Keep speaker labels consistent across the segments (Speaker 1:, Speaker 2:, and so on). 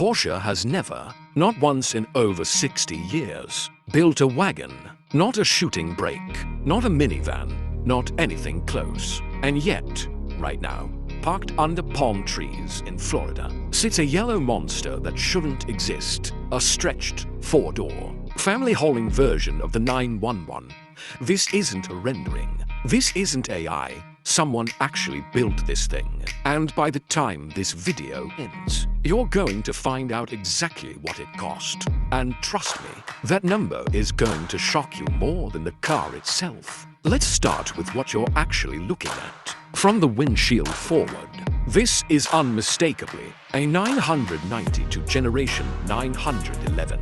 Speaker 1: Porsche has never, not once in over 60 years, built a wagon, not a shooting brake, not a minivan, not anything close. And yet, right now, parked under palm trees in Florida, sits a yellow monster that shouldn't exist, a stretched, four-door, family-hauling version of the 911. This isn't a rendering. This isn't AI. Someone actually built this thing. And by the time this video ends, you're going to find out exactly what it cost. And trust me, that number is going to shock you more than the car itself. Let's start with what you're actually looking at. From the windshield forward, this is unmistakably a 992 Generation 911.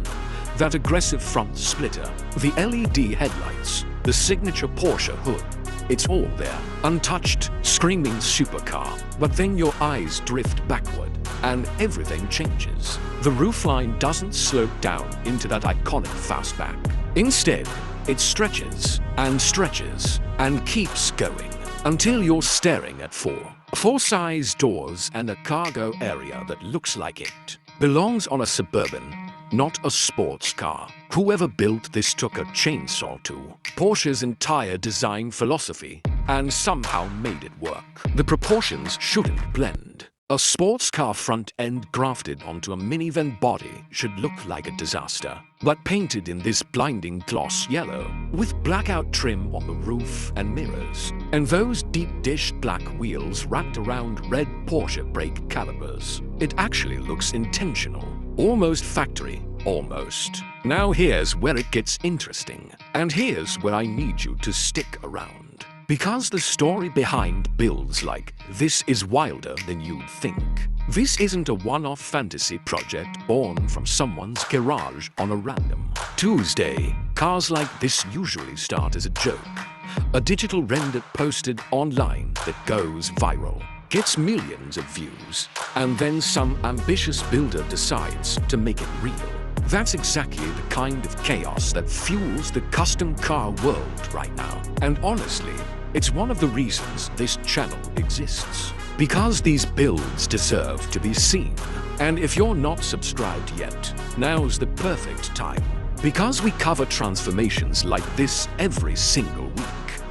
Speaker 1: That aggressive front splitter, the LED headlights, the signature Porsche hood. It's all there, untouched, screaming supercar. But then your eyes drift backward, and everything changes. The roofline doesn't slope down into that iconic fastback. Instead, it stretches and keeps going until you're staring at four size doors and a cargo area that looks like it belongs on a Suburban, not a sports car. Whoever built this took a chainsaw to Porsche's entire design philosophy and somehow made it work. The proportions shouldn't blend. A sports car front end grafted onto a minivan body should look like a disaster, but painted in this blinding gloss yellow, with blackout trim on the roof and mirrors, and those deep dish black wheels wrapped around red Porsche brake calipers, it actually looks intentional. Almost factory, almost. Now here's where it gets interesting, and here's where I need you to stick around. Because the story behind builds like this is wilder than you'd think. This isn't a one-off fantasy project born from someone's garage on a random Tuesday. Cars like this usually start as a joke. A digital render posted online that goes viral, gets millions of views, and then some ambitious builder decides to make it real. That's exactly the kind of chaos that fuels the custom car world right now. And honestly, it's one of the reasons this channel exists. Because these builds deserve to be seen. And if you're not subscribed yet, now's the perfect time. Because we cover transformations like this every single week.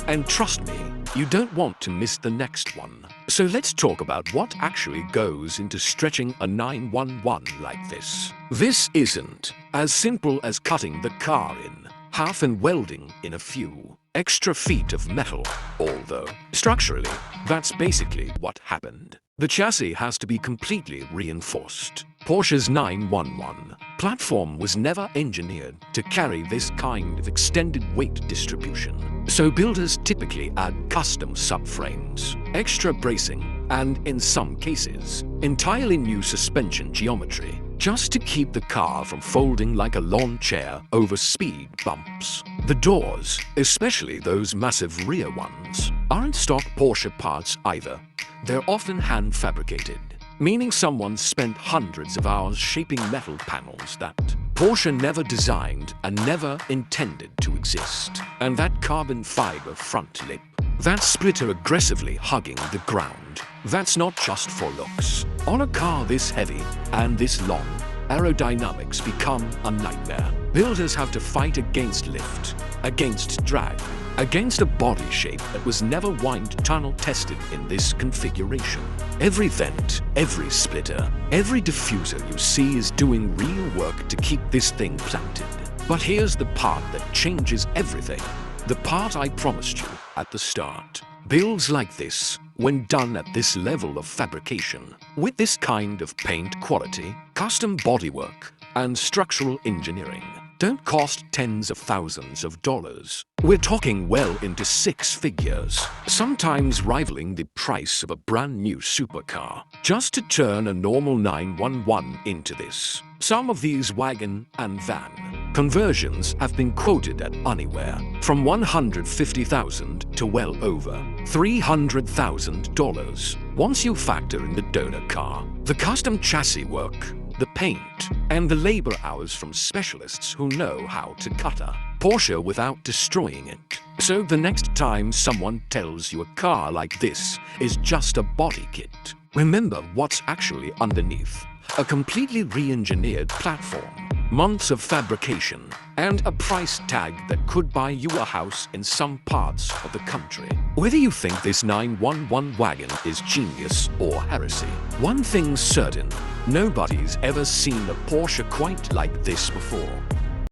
Speaker 1: And trust me, you don't want to miss the next one. So let's talk about what actually goes into stretching a 911 like this. This isn't as simple as cutting the car in half and welding in a few extra feet of metal, although structurally, that's basically what happened. The chassis has to be completely reinforced. Porsche's 911 platform was never engineered to carry this kind of extended weight distribution. So builders typically add custom subframes, extra bracing, and in some cases, entirely new suspension geometry, just to keep the car from folding like a lawn chair over speed bumps. The doors, especially those massive rear ones, aren't stock Porsche parts either. They're often hand-fabricated, meaning someone spent hundreds of hours shaping metal panels that Porsche never designed and never intended to exist. And that carbon fiber front lip, that splitter aggressively hugging the ground, that's not just for looks. On a car this heavy and this long, aerodynamics become a nightmare. Builders have to fight against lift, against drag, against a body shape that was never wind tunnel tested in this configuration. Every vent, every splitter, every diffuser you see is doing real work to keep this thing planted. But here's the part that changes everything. The part I promised you at the start. Builds like this, when done at this level of fabrication, with this kind of paint quality, custom bodywork, and structural engineering, don't cost tens of thousands of dollars. We're talking well into six figures, sometimes rivaling the price of a brand new supercar, just to turn a normal 911 into this. Some of these wagon and van conversions have been quoted at anywhere from $150,000 to well over $300,000. Once you factor in the donor car, the custom chassis work, the paint, and the labor hours from specialists who know how to cut a Porsche without destroying it. So the next time someone tells you a car like this is just a body kit, remember what's actually underneath. a completely re-engineered platform, months of fabrication, and a price tag that could buy you a house in some parts of the country. Whether you think this 911 wagon is genius or heresy, one thing's certain: nobody's ever seen a Porsche quite like this before.